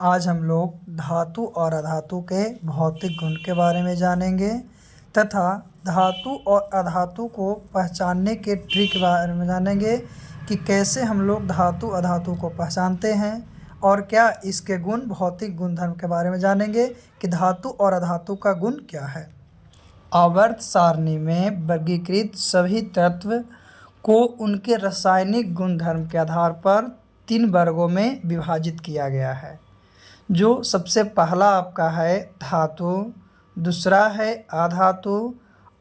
आज हम लोग धातु और अधातु के भौतिक गुण के बारे में जानेंगे तथा धातु और अधातु को पहचानने के ट्रिक के बारे में जानेंगे कि कैसे हम लोग धातु अधातु को पहचानते हैं और क्या इसके गुण भौतिक गुणधर्म के बारे में जानेंगे कि धातु और अधातु का गुण क्या है। आवर्त सारणी में वर्गीकृत सभी तत्व को उनके रासायनिक गुणधर्म के आधार पर 3 वर्गों में विभाजित किया गया है। जो सबसे पहला आपका है धातु, दूसरा है अधातु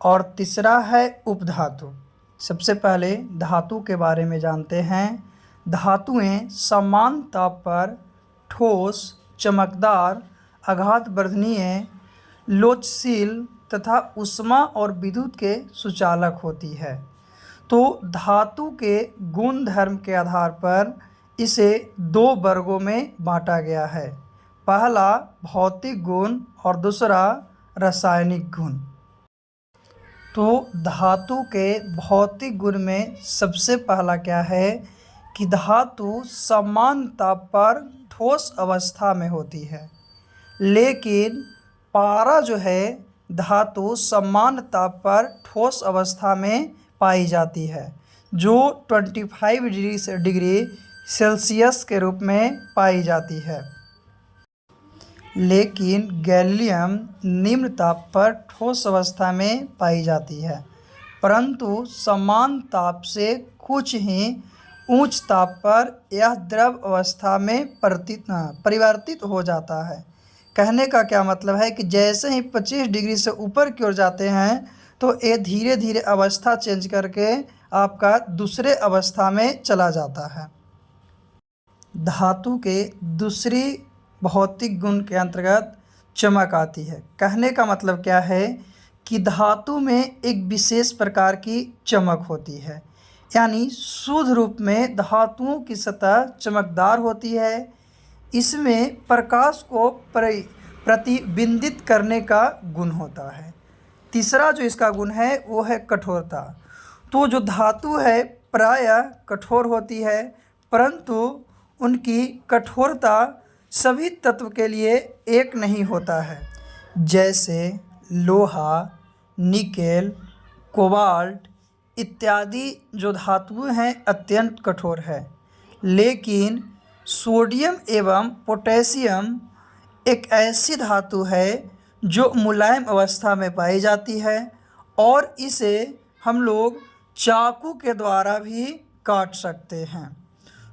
और तीसरा है उपधातु। सबसे पहले धातु के बारे में जानते हैं। धातुएं समान ताप पर ठोस, चमकदार, आघात-वर्धनीय, लोचशील तथा ऊष्मा और विद्युत के सुचालक होती है। तो धातु के गुण धर्म के आधार पर इसे 2 वर्गों में बांटा गया है। पहला भौतिक गुण और दूसरा रासायनिक गुण। तो धातु के भौतिक गुण में सबसे पहला क्या है कि धातु समान ताप पर ठोस अवस्था में होती है, लेकिन पारा जो है धातु समान ताप पर ठोस अवस्था में पाई जाती है, जो 25 डिग्री सेल्सियस के रूप में पाई जाती है। लेकिन गैलियम निम्न ताप पर ठोस अवस्था में पाई जाती है, परंतु समान ताप से कुछ ही उच्च ताप पर यह द्रव अवस्था में परिवर्तित हो जाता है। कहने का क्या मतलब है कि जैसे ही 25 डिग्री से ऊपर की ओर जाते हैं तो ये धीरे धीरे अवस्था चेंज करके आपका दूसरे अवस्था में चला जाता है। धातु के दूसरी भौतिक गुण के अंतर्गत चमक आती है। कहने का मतलब क्या है कि धातु में एक विशेष प्रकार की चमक होती है, यानी शुद्ध रूप में धातुओं की सतह चमकदार होती है। इसमें प्रकाश को प्रतिबिंबित करने का गुण होता है। तीसरा जो इसका गुण है वो है कठोरता। तो जो धातु है प्रायः कठोर होती है, परंतु उनकी कठोरता सभी तत्व के लिए एक नहीं होता है। जैसे लोहा, निकेल, कोबाल्ट इत्यादि जो धातुएं हैं अत्यंत कठोर है, लेकिन सोडियम एवं पोटेशियम एक ऐसी धातु है जो मुलायम अवस्था में पाई जाती है और इसे हम लोग चाकू के द्वारा भी काट सकते हैं।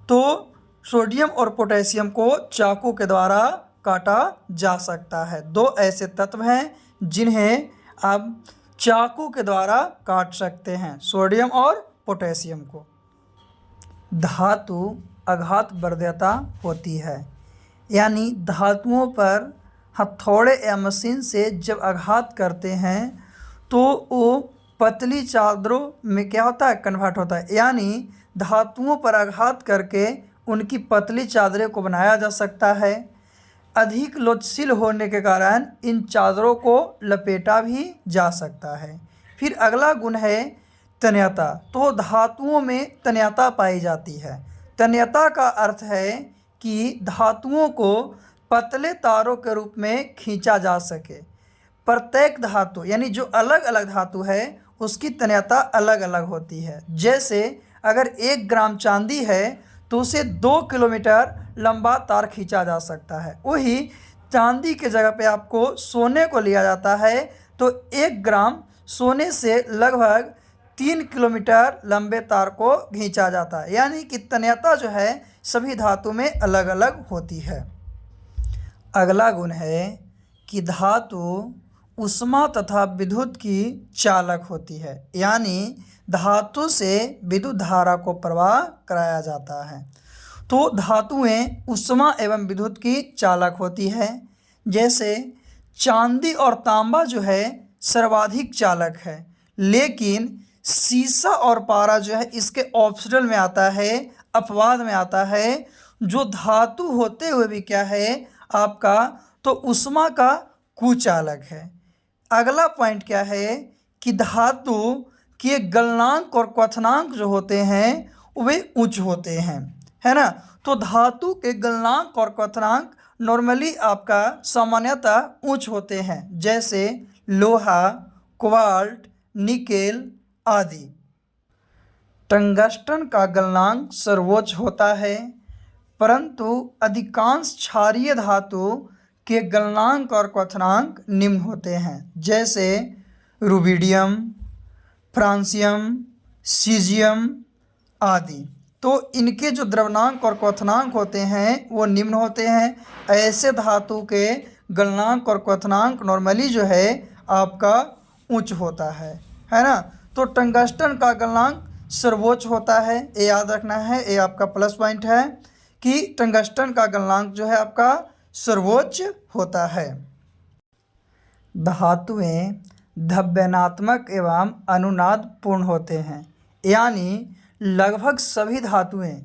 तो सोडियम और पोटेशियम को चाकू के द्वारा काटा जा सकता है। 2 ऐसे तत्व हैं जिन्हें आप चाकू के द्वारा काट सकते हैं, सोडियम और पोटेशियम को। धातु आघात-वर्धनीयता होती है, यानी धातुओं पर हथौड़े या मशीन से जब आघात करते हैं तो वो पतली चादरों में क्या होता है, कन्वर्ट होता है। यानी धातुओं पर आघात करके उनकी पतली चादरें को बनाया जा सकता है। अधिक लोचशील होने के कारण इन चादरों को लपेटा भी जा सकता है। फिर अगला गुण है तन्यता। तो धातुओं में तन्यता पाई जाती है। तन्यता का अर्थ है कि धातुओं को पतले तारों के रूप में खींचा जा सके। प्रत्येक धातु यानी जो अलग अलग धातु है उसकी तन्यता अलग अलग होती है। जैसे अगर 1 ग्राम चांदी है तो उसे 2 किलोमीटर लंबा तार खींचा जा सकता है। वही चांदी के जगह पे आपको सोने को लिया जाता है तो 1 ग्राम सोने से लगभग 3 किलोमीटर लंबे तार को खींचा जाता है। यानी कि तन्यता जो है सभी धातु में अलग अलग होती है। अगला गुण है कि धातु ऊष्मा तथा विद्युत की चालक होती है, यानी धातु से विद्युत धारा को प्रवाह कराया जाता है। तो धातुएं ऊष्मा एवं विद्युत की चालक होती है। जैसे चांदी और तांबा जो है सर्वाधिक चालक है, लेकिन सीसा और पारा जो है इसके ऑप्शनल में आता है, अपवाद में आता है। जो धातु होते हुए भी क्या है आपका तो ऊष्मा का कुचालक है। अगला पॉइंट क्या है कि धातु के गलनांक और क्वथनांक जो होते हैं वे उच्च होते हैं, है ना। तो धातु के गलनांक और क्वथनांक नॉर्मली आपका सामान्यतः उच्च होते हैं, जैसे लोहा, कोबाल्ट, निकेल आदि। टंगस्टन का गलनांक सर्वोच्च होता है, परंतु अधिकांश क्षारीय धातु के गलनांक और क्वथनांक निम्न होते हैं, जैसे रुबिडियम, फ्रांसियम, सीजियम आदि। तो इनके जो द्रव्यनांक और क्वथनांक होते हैं वो निम्न होते हैं। ऐसे धातु के गलनांक और क्वथनांक नॉर्मली जो है आपका उच्च होता है ना। तो टंगस्टन का गलनांक सर्वोच्च होता है, ये याद रखना है, ये आपका प्लस पॉइंट है कि टंगस्टन का गलनांक जो है आपका सर्वोच्च होता है। धातुएं द्रव्यनात्मक एवं अनुनादपूर्ण होते हैं, यानी लगभग सभी धातुएं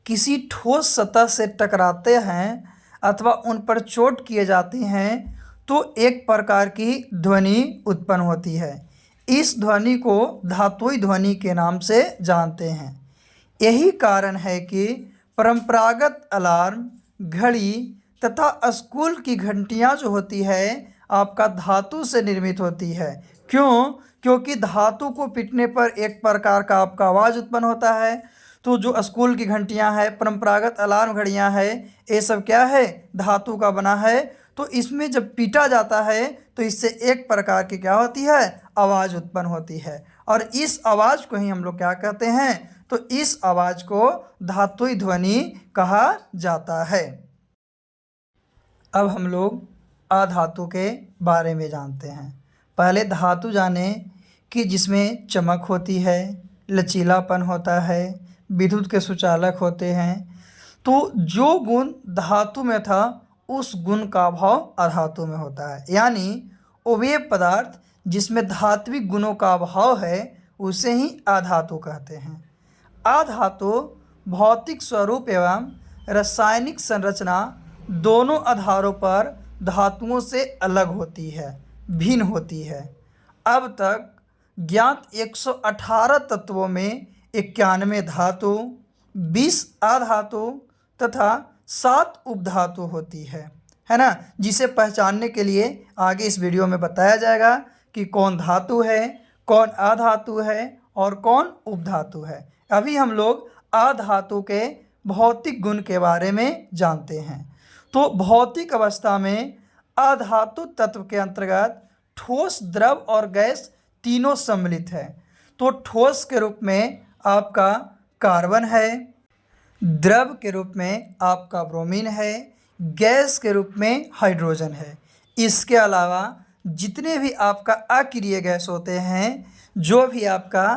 किसी ठोस सतह से टकराते हैं अथवा उन पर चोट किए जाते हैं तो एक प्रकार की ध्वनि उत्पन्न होती है। इस ध्वनि को धातुई ध्वनि के नाम से जानते हैं। यही कारण है कि परंपरागत अलार्म, घड़ी तथा स्कूल की घंटियां जो होती है आपका धातु से निर्मित होती है। क्यों? क्योंकि धातु को पीटने पर एक प्रकार का आपका आवाज़ उत्पन्न होता है। तो जो स्कूल की घंटियां हैं, परंपरागत अलार्म घड़ियां हैं, ये सब क्या है? धातु का बना है। तो इसमें जब पीटा जाता है तो इससे एक प्रकार की क्या होती है? आवाज़ उत्पन्न होती है। और इस आवाज़ को ही हम लोग क्या कहते हैं? तो इस आवाज़ को धातुई ध्वनि कहा जाता है। अब हम लोग अधातु के बारे में जानते हैं। पहले धातु जाने कि जिसमें चमक होती है, लचीलापन होता है, विद्युत के सुचालक होते हैं। तो जो गुण धातु में था उस गुण का अभाव अधातु में होता है, यानी वे पदार्थ जिसमें धात्विक गुणों का अभाव है उसे ही अधातु कहते हैं। अधातु भौतिक स्वरूप एवं रासायनिक संरचना दोनों आधारों पर धातुओं से अलग होती है, भिन्न होती है। अब तक ज्ञात 118 तत्वों में 91 धातु, 20 अधातु तथा 7 उपधातु होती है ना। जिसे पहचानने के लिए आगे इस वीडियो में बताया जाएगा कि कौन धातु है, कौन अधातु है और कौन उपधातु है। अभी हम लोग अधातु के भौतिक गुण के बारे में जानते हैं। तो भौतिक अवस्था में अधातु तत्व के अंतर्गत ठोस, द्रव और गैस तीनों सम्मिलित है। तो ठोस के रूप में आपका कार्बन है, द्रव के रूप में आपका ब्रोमीन है, गैस के रूप में हाइड्रोजन है। इसके अलावा जितने भी आपका अक्रिय गैस होते हैं, जो भी आपका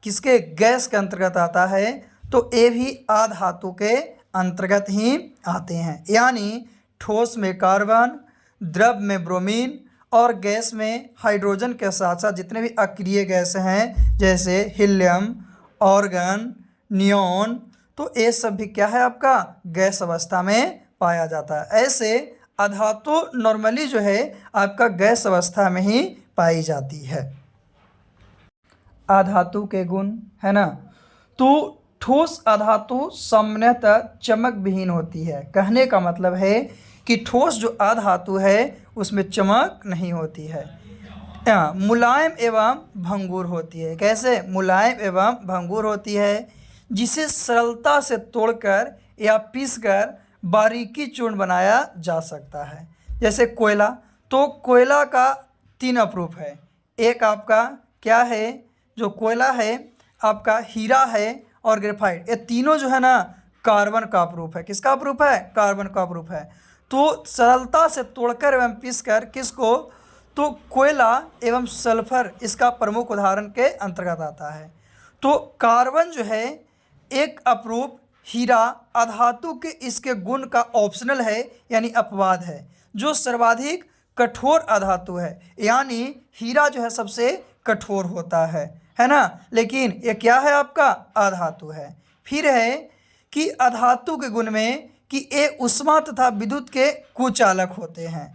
किसके गैस के अंतर्गत आता है, तो ये भी अधातु के अंतर्गत ही आते हैं। यानी ठोस में कार्बन, द्रव में ब्रोमीन और गैस में हाइड्रोजन के साथ साथ जितने भी अक्रिय गैस हैं, जैसे हीलियम, ऑर्गन, नियॉन, तो ये सब भी क्या है आपका गैस अवस्था में पाया जाता है। ऐसे अधातु नॉर्मली जो है आपका गैस अवस्था में ही पाई जाती है। अधातु के गुण है ना। तो ठोस अधातु सामान्यतः चमक विहीन होती है। कहने का मतलब है कि ठोस जो अधातु है उसमें चमक नहीं होती है। मुलायम एवं भंगुर होती है। कैसे? मुलायम एवं भंगुर होती है, जिसे सरलता से तोड़कर या पीसकर बारीकी चूर्ण बनाया जा सकता है। जैसे कोयला, तो कोयला का 3 अप्रूप है। एक आपका क्या है? जो कोयला है आपका हीरा है और ग्रेफाइट, ये तीनों जो है ना कार्बन का अप्रूप है। किसका अप्रूप है? कार्बन का अप्रूप है। तो सरलता से तोड़कर एवं पीसकर किसको? तो कोयला एवं सल्फर इसका प्रमुख उदाहरण के अंतर्गत आता है। तो कार्बन जो है एक अप्रूप हीरा अधातु के इसके गुण का ऑप्शनल है, यानी अपवाद है, जो सर्वाधिक कठोर अधातु है। यानी हीरा जो है सबसे कठोर होता है ना। लेकिन ये क्या है? आपका अधातु है। फिर है कि अधातु के गुण में कि ये उष्मा तथा विद्युत के कुचालक होते हैं।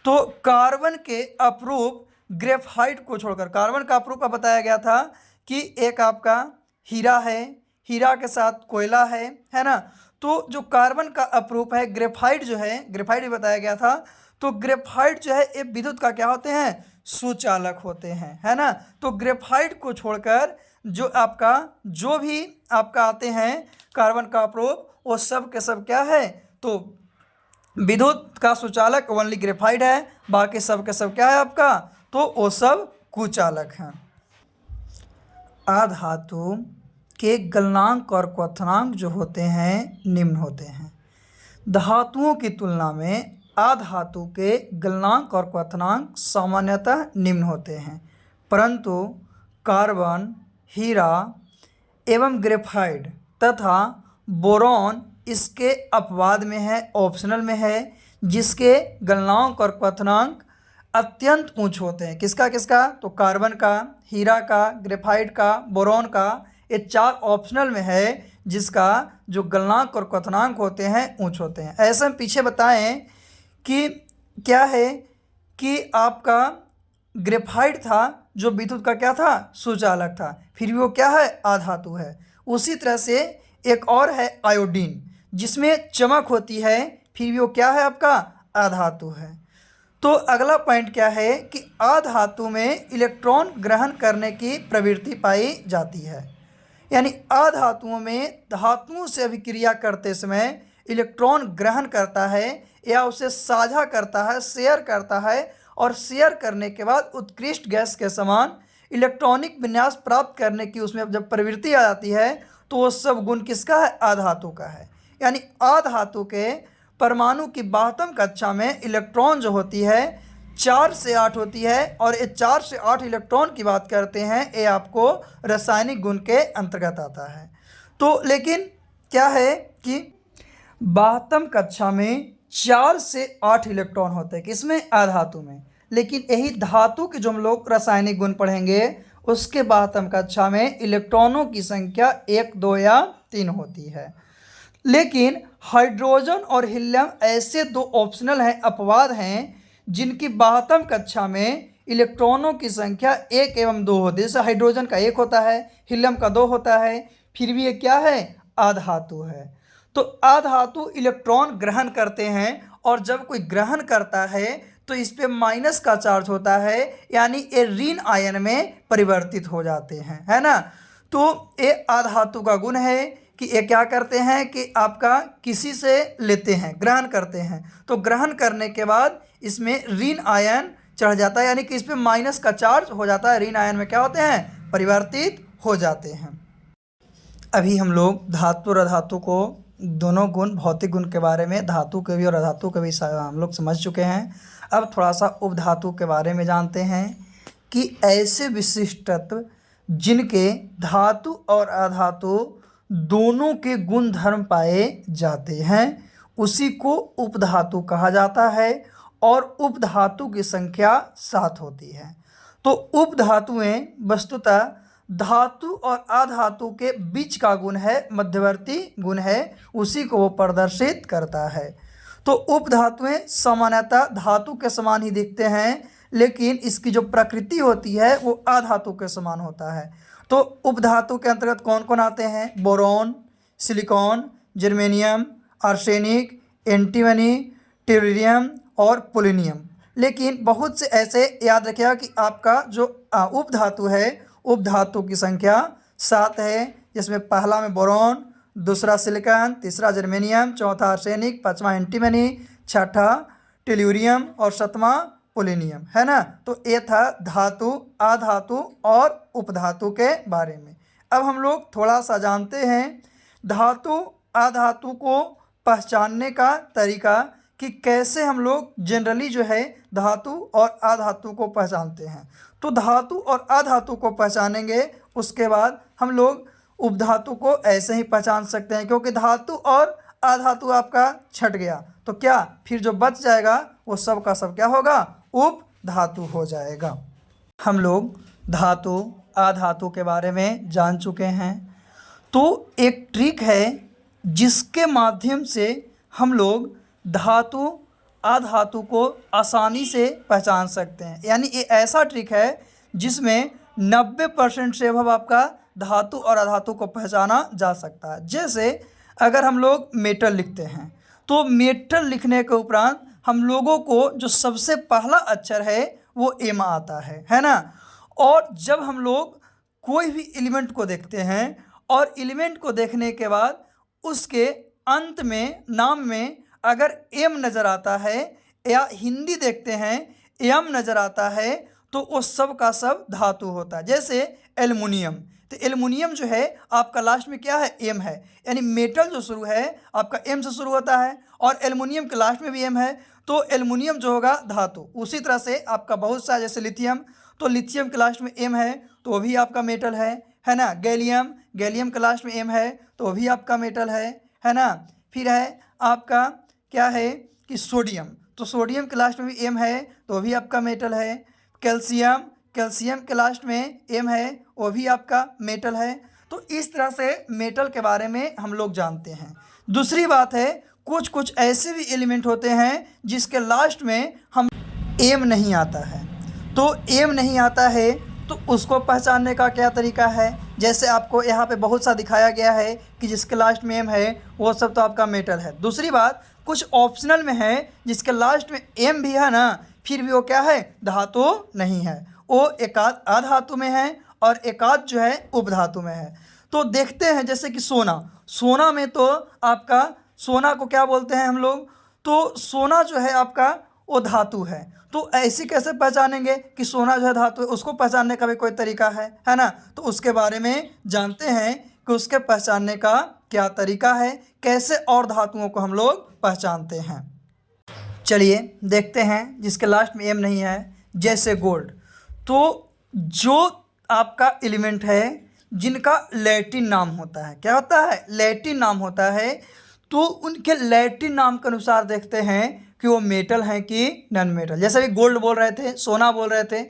तो कार्बन के अप्रूप ग्रेफाइट को छोड़कर, कार्बन का अप्रूप बताया गया था कि एक आपका हीरा है, हीरा के साथ कोयला है ना। तो जो कार्बन का अपरूप है ग्रेफाइट जो है, ग्रेफाइट भी बताया गया था, तो ग्रेफाइट जो है ये विद्युत का क्या होते हैं, सुचालक होते हैं, है ना। तो ग्रेफाइट को छोड़कर जो भी आपका आते हैं कार्बन का अपरूप, वो सब के सब क्या है, तो विद्युत का सुचालक ओनली ग्रेफाइट है, बाकी सब के सब क्या है आपका, तो वो सब कुचालक हैं। आधातु के गलनांक और क्वथनांक जो होते हैं निम्न होते हैं। धातुओं की तुलना में आधातु के गलनांक और क्वथनांक सामान्यतः निम्न होते हैं, परंतु कार्बन, हीरा एवं ग्रेफाइट तथा बोरॉन इसके अपवाद में है, ऑप्शनल में है, जिसके गलनांक और क्वथनांक अत्यंत उच्च होते हैं। किसका किसका, तो कार्बन का, हीरा का, ग्रेफाइट का, बोरॉन का, ये चार ऑप्शनल में है, जिसका जो गलनांक और क्वथनांक होते हैं उच्च होते हैं। ऐसे हम पीछे बताएं कि क्या है कि आपका ग्रेफाइट था जो विद्युत का क्या था, सुचालक था, फिर भी वो क्या है, आधातु है। उसी तरह से एक और है आयोडीन, जिसमें चमक होती है, फिर भी वो क्या है आपका, आधातु है। तो अगला पॉइंट क्या है कि अधातु में इलेक्ट्रॉन ग्रहण करने की प्रवृत्ति पाई जाती है, यानी अधातुओं में धातुओं से अभिक्रिया करते समय इलेक्ट्रॉन ग्रहण करता है या उसे साझा करता है, शेयर करता है, और शेयर करने के बाद उत्कृष्ट गैस के समान इलेक्ट्रॉनिक विन्यास प्राप्त करने की उसमें जब प्रवृत्ति आ जाती है, तो वो सब गुण किसका है, अधातु का है। यानी अधातु के परमाणु की 72 कक्षा में इलेक्ट्रॉन जो होती है 4 से 8 होती है, और ये 4 से 8 इलेक्ट्रॉन की बात करते हैं, ये आपको रासायनिक गुण के अंतर्गत आता है। तो लेकिन क्या है कि 72 कक्षा में 4 से 8 इलेक्ट्रॉन होते हैं, किसमें, अधातु में। लेकिन यही धातु के जो हम लोग रासायनिक गुण पढ़ेंगे उसके 72 कक्षा में इलेक्ट्रॉनों की संख्या 1, 2 या 3 होती है। लेकिन हाइड्रोजन और हीलियम ऐसे दो ऑप्शनल हैं, अपवाद हैं, जिनकी 72 कक्षा में इलेक्ट्रॉनों की संख्या 1 एवं 2 होती है। जैसे हाइड्रोजन का 1 होता है, हीलियम का 2 होता है, फिर भी ये क्या है, अधातु है। तो अधातु इलेक्ट्रॉन ग्रहण करते हैं, और जब कोई ग्रहण करता है तो इस पे माइनस का चार्ज होता है, यानी ये ऋण आयन में परिवर्तित हो जाते हैं, है ना। तो ये अधातु का गुण है कि ये क्या करते हैं कि आपका किसी से लेते हैं, ग्रहण करते हैं, तो ग्रहण करने के बाद इसमें ऋण आयन चढ़ जाता है, यानी कि इस पर माइनस का चार्ज हो जाता है, ऋण आयन में क्या होते हैं, परिवर्तित हो जाते हैं। अभी हम लोग धातु और अधातु को दोनों गुण, भौतिक गुण के बारे में धातु के भी और अधातु के भी हम लोग समझ चुके हैं। अब थोड़ा सा उपधातु के बारे में जानते हैं कि ऐसे विशिष्ट तत्व जिनके धातु और अधातु दोनों के गुण धर्म पाए जाते हैं उसी को उपधातु कहा जाता है, और उपधातु की संख्या 7 होती है। तो उपधातुएं वस्तुतः धातु और अधातु के बीच का गुण है, मध्यवर्ती गुण है, उसी को वो प्रदर्शित करता है। तो उपधातुएं सामान्यतः धातु के समान ही दिखते हैं, लेकिन इसकी जो प्रकृति होती है वो अधातु के समान होता है। तो उपधातु के अंतर्गत कौन कौन आते हैं, boron, silicon, germanium, arsenic, antimony, tellurium और पोलोनियम। लेकिन बहुत से ऐसे याद रखिएगा कि आपका जो उपधातु है, उपधातु की संख्या 7 है, जिसमें पहला में बोरॉन, दूसरा सिलिकॉन, तीसरा जर्मेनियम, चौथा आर्सेनिक, पांचवा एंटीमनी, छठा टेल्यूरियम और सातवां पोलोनियम, है ना। तो ये था धातु, अधातु और उपधातु के बारे में। अब हम लोग थोड़ा सा जानते हैं धातु अधातु को पहचानने का तरीका, कि कैसे हम लोग जनरली जो है धातु और अधातु को पहचानते हैं। तो धातु और अधातु को पहचानेंगे, उसके बाद हम लोग उपधातु को ऐसे ही पहचान सकते हैं, क्योंकि धातु और अधातु आपका छट गया तो क्या फिर जो बच जाएगा वो सब का सब क्या होगा, उपधातु हो जाएगा। हम लोग धातु अधातु के बारे में जान चुके हैं। तो एक ट्रिक है जिसके माध्यम से हम लोग धातु अधातु को आसानी से पहचान सकते हैं, यानी ये ऐसा ट्रिक है जिसमें 90% से अब आपका धातु और अधातु को पहचाना जा सकता है। जैसे अगर हम लोग मेटल लिखते हैं तो मेटल लिखने के उपरांत हम लोगों को जो सबसे पहला अक्षर है वो एम आता है ना। और जब हम लोग कोई भी एलिमेंट को देखते हैं और एलिमेंट को देखने के बाद उसके अंत में नाम में अगर एम नज़र आता है या हिंदी देखते हैं एम नज़र आता है तो वो सब का सब धातु होता है। जैसे एल्युमिनियम, तो एल्युमिनियम जो है आपका लास्ट में क्या है, एम है, यानी मेटल जो शुरू है आपका एम से शुरू होता है और एल्युमिनियम के लास्ट में भी एम है, तो एल्युमिनियम जो होगा धातु। उसी तरह से आपका बहुत सा जैसे लिथियम, तो लिथियम के लास्ट में एम है तो वो भी आपका मेटल है ना। गैलियम, गैलियम के लास्ट में एम है तो वो भी आपका मेटल है ना। फिर है आपका क्या है कि सोडियम, तो सोडियम के लास्ट में भी एम है तो वो भी आपका मेटल है। कैल्शियम, कैल्शियम के लास्ट में एम है वो भी आपका मेटल है। तो इस तरह से मेटल के बारे में हम लोग जानते हैं। दूसरी बात है कुछ कुछ ऐसे भी एलिमेंट होते हैं जिसके लास्ट में हम एम नहीं आता है, तो एम नहीं आता है तो उसको पहचानने का क्या तरीका है। जैसे आपको यहाँ पे बहुत सा दिखाया गया है कि जिसके लास्ट में एम है वो सब तो आपका मेटल है। दूसरी बात कुछ ऑप्शनल में है जिसके लास्ट में एम भी है ना, फिर भी वो क्या है, धातु नहीं है, वो एकाध अधातु में है और एकाध जो है उपधातु में है। तो देखते हैं जैसे कि सोना, सोना में तो आपका सोना को क्या बोलते हैं हम लोग, तो सोना जो है आपका वो धातु है। तो ऐसे कैसे पहचानेंगे कि सोना जो है धातु है, उसको पहचानने का भी कोई तरीका है ना। तो उसके बारे में जानते हैं कि उसके पहचानने का क्या तरीका है, कैसे और धातुओं को हम लोग पहचानते हैं। चलिए देखते हैं जिसके लास्ट में एम नहीं है। जैसे गोल्ड, तो जो आपका एलिमेंट है जिनका लैटिन नाम होता है, क्या होता है, लैटिन नाम होता है, तो उनके लैटिन नाम के अनुसार देखते हैं कि वो मेटल हैं कि नॉन मेटल। जैसे भी गोल्ड बोल रहे थे, सोना बोल रहे थे,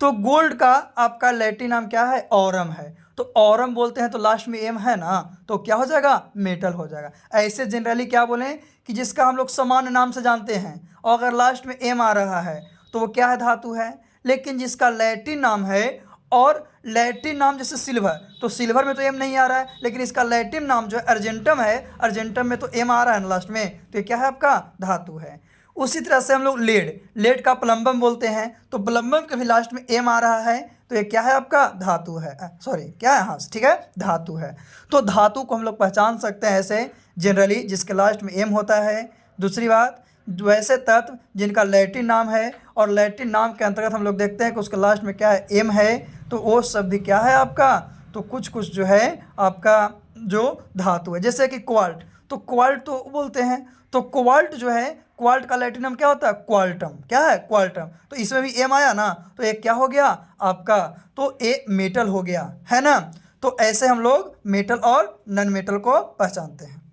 तो गोल्ड का आपका लैटिन नाम क्या है, ऑरम है, तो ऑरम बोलते हैं तो लास्ट में एम है ना, तो क्या हो जाएगा, मेटल हो जाएगा। ऐसे जनरली क्या बोलें कि जिसका हम लोग सामान्य नाम से जानते हैं और अगर लास्ट में एम आ रहा है तो वो क्या है, धातु है। लेकिन जिसका लैटिन नाम है और लैटिन नाम जैसे सिल्वर, तो सिल्वर में तो एम नहीं आ रहा है, लेकिन इसका लैटिन नाम जो है अर्जेंटम है, अर्जेंटम में तो एम आ रहा है ना लास्ट में, तो ये क्या है, आपका धातु है। उसी तरह से हम लोग लेड, लेड का प्लम्बम बोलते हैं, तो प्लम्बम के भी लास्ट में एम आ रहा है तो ये क्या है, आपका धातु है, सॉरी क्या है, हाँ ठीक है, धातु है। तो धातु को हम लोग पहचान सकते हैं ऐसे जनरली जिसके लास्ट में एम होता है। दूसरी बात, वैसे तत्व जिनका लैटिन नाम है और लैटिन नाम के अंतर्गत हम लोग देखते हैं कि उसके लास्ट में क्या है, एम है, तो वो सब भी क्या है आपका, तो कुछ कुछ जो है आपका जो धातु है। जैसे कि क्वाल्ट, तो क्वाल्ट तो बोलते हैं, तो क्वाल्ट जो है, क्वाल्ट का लैटिन नाम क्या होता है, क्वाल्टम, क्या है, क्वाल्टम, तो इसमें भी एम आया ना, तो एक क्या हो गया आपका, तो ए मेटल हो गया, है ना। तो ऐसे हम लोग मेटल और नॉन मेटल को पहचानते हैं।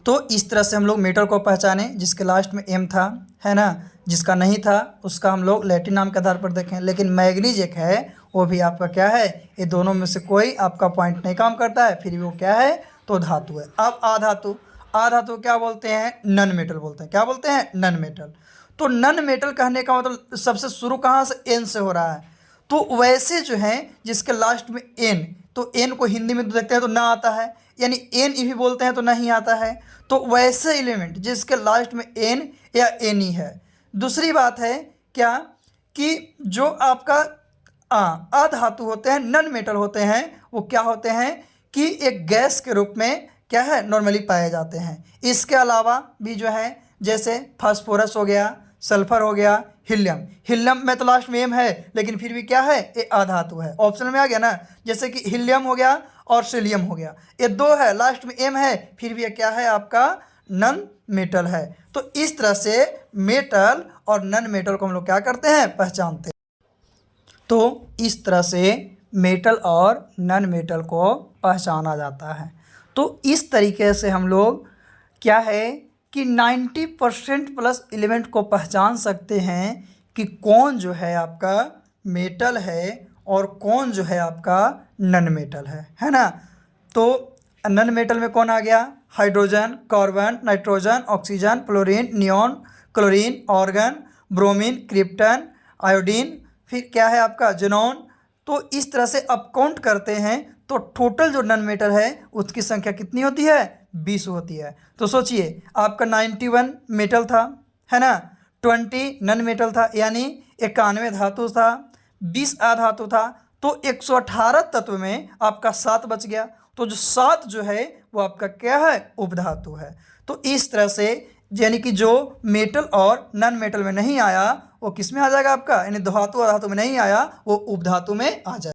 तो इस तरह से हम लोग मेटल को पहचाने जिसके लास्ट में एम था, है ना, जिसका नहीं था उसका हम लोग लैटिन नाम के आधार पर देखें। लेकिन मैग्नीज एक है, वो भी आपका क्या है, ये दोनों में से कोई आपका पॉइंट नहीं काम करता है, फिर भी वो क्या है, तो धातु है। अब आधातु, आधातु क्या बोलते हैं, नॉन मेटल बोलते हैं, क्या बोलते हैं, नॉन मेटल। तो नॉन मेटल कहने का मतलब सबसे शुरू कहाँ से, एन से हो रहा है। तो वैसे जो हैं जिसके लास्ट में एन, तो एन को हिंदी में तो देखते हैं तो ना आता है, यानी एन ई भी बोलते हैं तो नहीं आता है। तो वैसे एलिमेंट जिसके लास्ट में एन या एन ई है। दूसरी बात है क्या कि जो आपका अधातु होते हैं, नॉन मेटल होते हैं, वो क्या होते हैं कि एक गैस के रूप में क्या है, नॉर्मली पाए जाते हैं। इसके अलावा भी जो है जैसे फास्फोरस हो गया, सल्फर हो गया, हीलियम, हीलियम में तो लास्ट में एम है लेकिन फिर भी क्या है, ये अधातु है, ऑप्शन में आ गया ना। जैसे कि हीलियम हो गया और सीलियम हो गया, ये दो है, लास्ट में एम है, फिर भी ये क्या है, आपका नॉन मेटल है। तो इस तरह से मेटल और नॉन मेटल को हम लोग क्या करते हैं, पहचानते हैं। तो इस तरह से मेटल और नॉन मेटल को पहचाना जाता है। तो इस तरीके से हम लोग क्या है कि 90% प्लस एलिमेंट को पहचान सकते हैं कि कौन जो है आपका मेटल है और कौन जो है आपका नॉन मेटल है ना। तो नॉन मेटल में कौन आ गया, hydrogen, carbon, nitrogen, oxygen, fluorine, neon, chlorine, organ, bromine, krypton, iodine, फिर क्या है आपका जेनॉन। तो इस तरह से अब काउंट करते हैं तो टोटल जो नॉन मेटल है उसकी संख्या कितनी होती है, 20 होती है। तो सोचिए आपका 91 मेटल था, है ना, 20 नन मेटल था, यानी 91 धातु था, 20 अधातु था। तो 118 तत्व में आपका 7 बच गया। तो जो 7 जो है वो आपका क्या है, उपधातु है। तो इस तरह से यानी कि जो मेटल और नन मेटल में नहीं आया वो किस में आ जाएगा आपका, यानी धातु और धातु में नहीं आया वो उपधातु में आ जाएगा।